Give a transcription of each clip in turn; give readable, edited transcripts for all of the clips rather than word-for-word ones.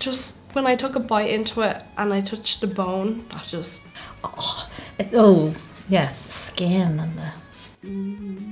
Just when I took a bite into it and I touched the bone, that just... Yeah, it's the skin and the...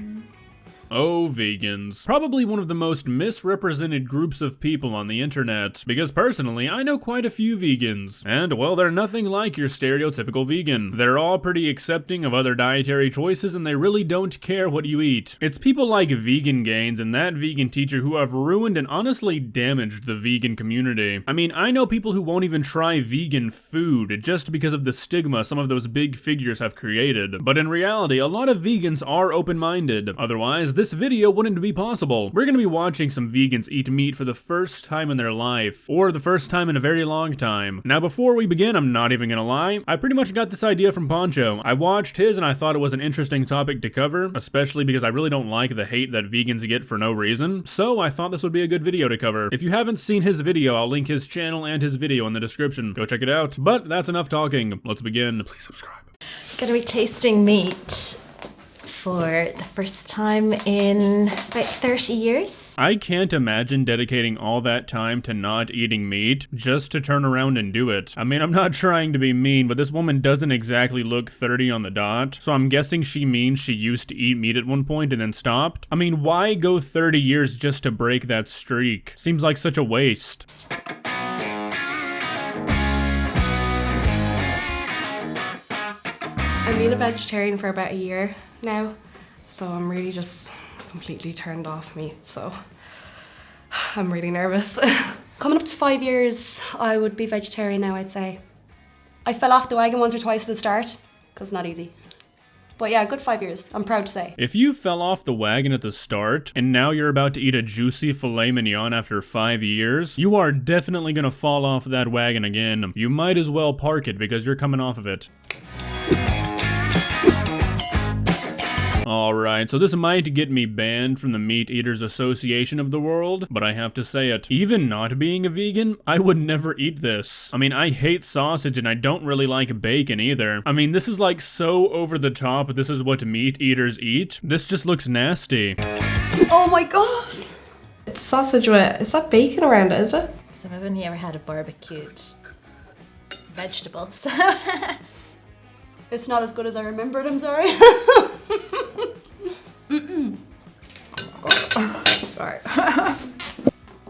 Oh, vegans. Probably one of the most misrepresented groups of people on the internet, because personally, I know quite a few vegans, and well, they're nothing like your stereotypical vegan. They're all pretty accepting of other dietary choices, and they really don't care what you eat. It's people like Vegan Gains and That Vegan Teacher who have ruined and honestly damaged the vegan community. I mean, I know people who won't even try vegan food just because of the stigma some of those big figures have created, but in reality, a lot of vegans are open-minded. Otherwise, this video wouldn't be possible. We're gonna be watching some vegans eat meat for the first time in their life, or the first time in a very long time. Now before we begin, I'm not even gonna lie, I pretty much got this idea from Poncho. I watched his and I thought it was an interesting topic to cover, especially because I really don't like the hate that vegans get for no reason, so I thought this would be a good video to cover. If you haven't seen his video, I'll link his channel and his video in the description. Go check it out. But that's enough talking. Let's begin. Please subscribe. Gonna be tasting meat for the first time in about 30 years. I can't imagine dedicating all that time to not eating meat just to turn around and do it. I mean, I'm not trying to be mean, but this woman doesn't exactly look 30 on the dot, so I'm guessing she means she used to eat meat at one point and then stopped. I mean, why go 30 years just to break that streak? Seems like such a waste. I've been a vegetarian for about a year now, so I'm really just completely turned off meat, so I'm really nervous. Coming up to 5 years, I would be vegetarian now, I'd say. I fell off the wagon once or twice at the start, because it's not easy. But yeah, a good 5 years, I'm proud to say. If you fell off the wagon at the start, and now you're about to eat a juicy filet mignon after 5 years, you are definitely gonna fall off that wagon again. You might as well park it because you're coming off of it. Alright, so this might get me banned from the Meat Eaters Association of the world, but I have to say it. Even not being a vegan, I would never eat this. I mean, I hate sausage and I don't really like bacon either. I mean, this is like so over the top, this is what meat eaters eat. This just looks nasty. Oh my god! It's sausage with, is that bacon around it, is it? So I've only ever had a barbecued vegetable, so... It's not as good as I remembered, I'm sorry. Sorry.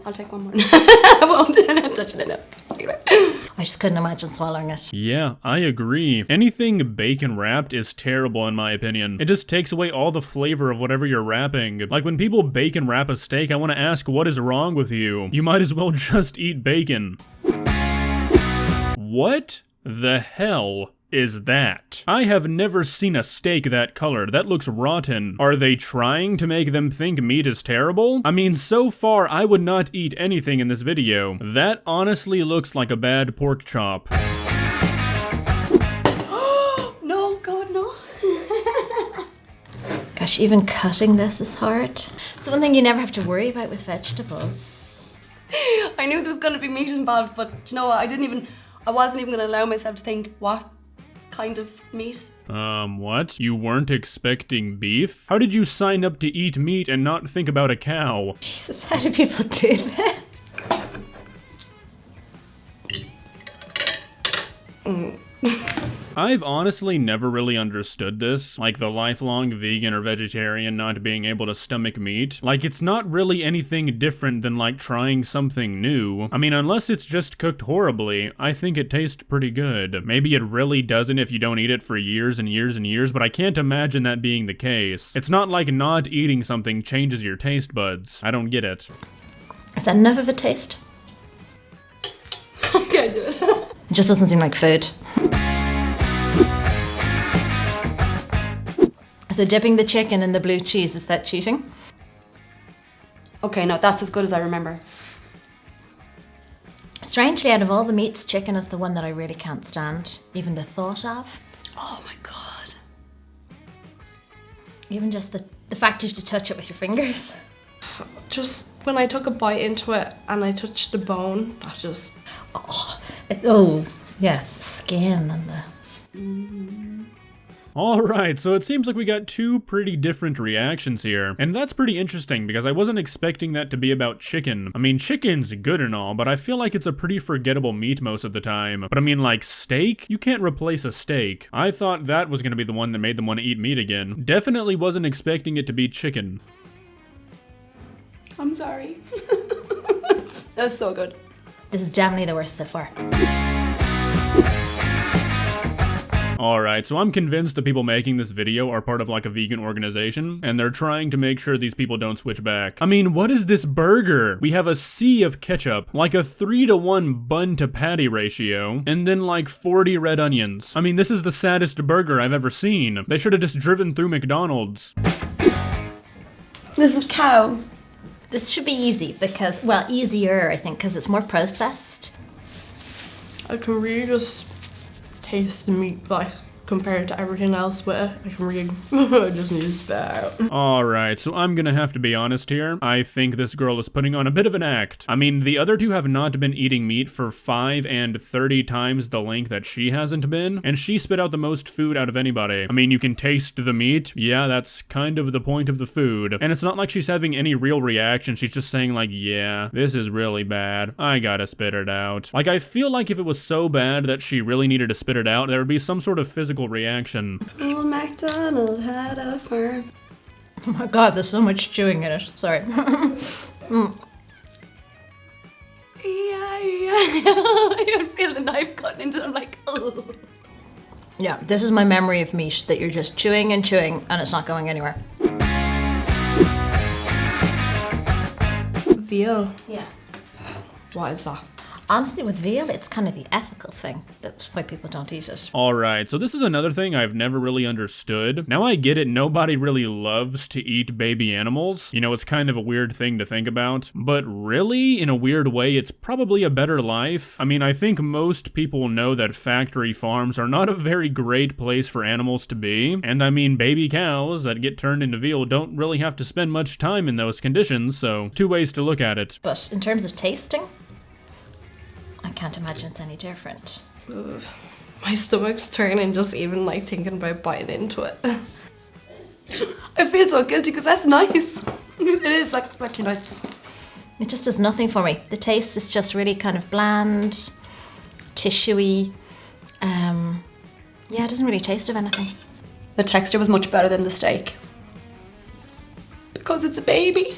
I'll take one more. I won't touch it enough. I just couldn't imagine swallowing it. Yeah, I agree. Anything bacon wrapped is terrible in my opinion. It just takes away all the flavor of whatever you're wrapping. Like when people bacon wrap a steak, I want to ask, what is wrong with you? You might as well just eat bacon. What the hell is that? I have never seen a steak that color. That looks rotten. Are they trying to make them think meat is terrible? I mean, so far, I would not eat anything in this video. That honestly looks like a bad pork chop. No, God, no. Gosh, even cutting this is hard. It's one thing you never have to worry about with vegetables. I knew there was going to be meat involved, but you know what? I wasn't even going to allow myself to think, what kind of meat? What? You weren't expecting beef? How did you sign up to eat meat and not think about a cow? Jesus, how do people do this? I've honestly never really understood this, like the lifelong vegan or vegetarian not being able to stomach meat. Like, it's not really anything different than like trying something new. I mean, unless it's just cooked horribly, I think it tastes pretty good. Maybe it really doesn't if you don't eat it for years and years and years, but I can't imagine that being the case. It's not like not eating something changes your taste buds. I don't get it. Is that enough of a taste? Okay, do it. It just doesn't seem like food. So dipping the chicken in the blue cheese, is that cheating? Okay, no, that's as good as I remember. Strangely, out of all the meats, chicken is the one that I really can't stand, even the thought of. Oh my god. Even just the fact you have to touch it with your fingers. Just when I took a bite into it and I touched the bone, that just... Yeah, it's the skin and the... Alright, so it seems like we got two pretty different reactions here, and that's pretty interesting because I wasn't expecting that to be about chicken. I mean, chicken's good and all, but I feel like it's a pretty forgettable meat most of the time. But I mean, like, steak? You can't replace a steak. I thought that was gonna be the one that made them want to eat meat again. Definitely wasn't expecting it to be chicken. I'm sorry. That was so good. This is definitely the worst so far. Alright, so I'm convinced the people making this video are part of like a vegan organization, and they're trying to make sure these people don't switch back. I mean, what is this burger? We have a sea of ketchup, like a 3-to-1 bun to patty ratio, and then like 40 red onions. I mean, this is the saddest burger I've ever seen. They should have just driven through McDonald's. This is cow. This should be easy because, well, easier, I think, because it's more processed. I can really just taste the meat, like, compared to everything else with it. I can really, I just need to spit out. Alright, so I'm gonna have to be honest here. I think this girl is putting on a bit of an act. I mean, the other two have not been eating meat for 5 and 30 times the length that she hasn't been, and she spit out the most food out of anybody. I mean, you can taste the meat. Yeah, that's kind of the point of the food. And it's not like she's having any real reaction. She's just saying like, yeah, this is really bad. I gotta spit it out. Like, I feel like if it was so bad that she really needed to spit it out, there would be some sort of physical reaction. Old MacDonald had a farm. Oh my god, there's so much chewing in it. Sorry. Yeah. I can feel the knife cutting into them like, oh. Yeah, this is my memory of meat, that you're just chewing and chewing and it's not going anywhere. Veal. Yeah. What is that? Honestly, with veal, it's kind of the ethical thing. That's why people don't eat it. Alright, so this is another thing I've never really understood. Now I get it, nobody really loves to eat baby animals. You know, it's kind of a weird thing to think about. But really, in a weird way, it's probably a better life. I mean, I think most people know that factory farms are not a very great place for animals to be. And I mean, baby cows that get turned into veal don't really have to spend much time in those conditions, so two ways to look at it. But in terms of tasting, I can't imagine it's any different. Ugh. My stomach's turning just even like thinking about biting into it. I feel so guilty because that's nice. It is, like, it's actually nice. It just does nothing for me. The taste is just really kind of bland, tissuey. Yeah, it doesn't really taste of anything. The texture was much better than the steak. Because it's a baby.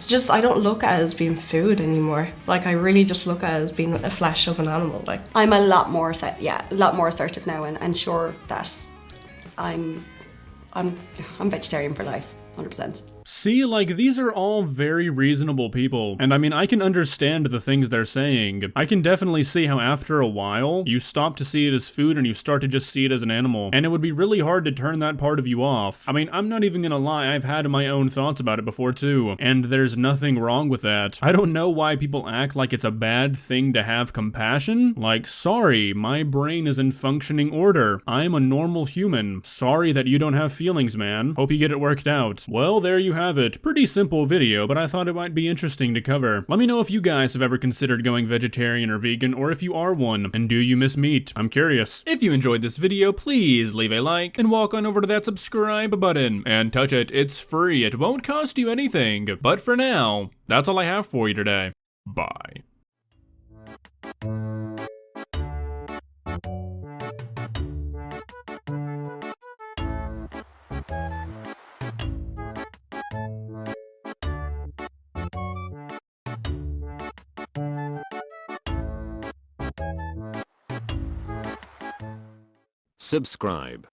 Just, I don't look at it as being food anymore. Like, I really just look at it as being a flesh of an animal. Like, I'm a lot more assertive now and sure that I'm vegetarian for life, 100%. See, like, these are all very reasonable people, and I mean, I can understand the things they're saying. I can definitely see how after a while, you stop to see it as food and you start to just see it as an animal, and it would be really hard to turn that part of you off. I mean, I'm not even gonna lie, I've had my own thoughts about it before too, and there's nothing wrong with that. I don't know why people act like it's a bad thing to have compassion. Like, sorry, my brain is in functioning order. I'm a normal human. Sorry that you don't have feelings, man. Hope you get it worked out. Well, there you have it. Pretty simple video, but I thought it might be interesting to cover. Let me know if you guys have ever considered going vegetarian or vegan, or if you are one, and do you miss meat? I'm curious. If you enjoyed this video, please leave a like, and walk on over to that subscribe button, and touch it. It's free. It won't cost you anything. But for now, that's all I have for you today. Bye. Subscribe.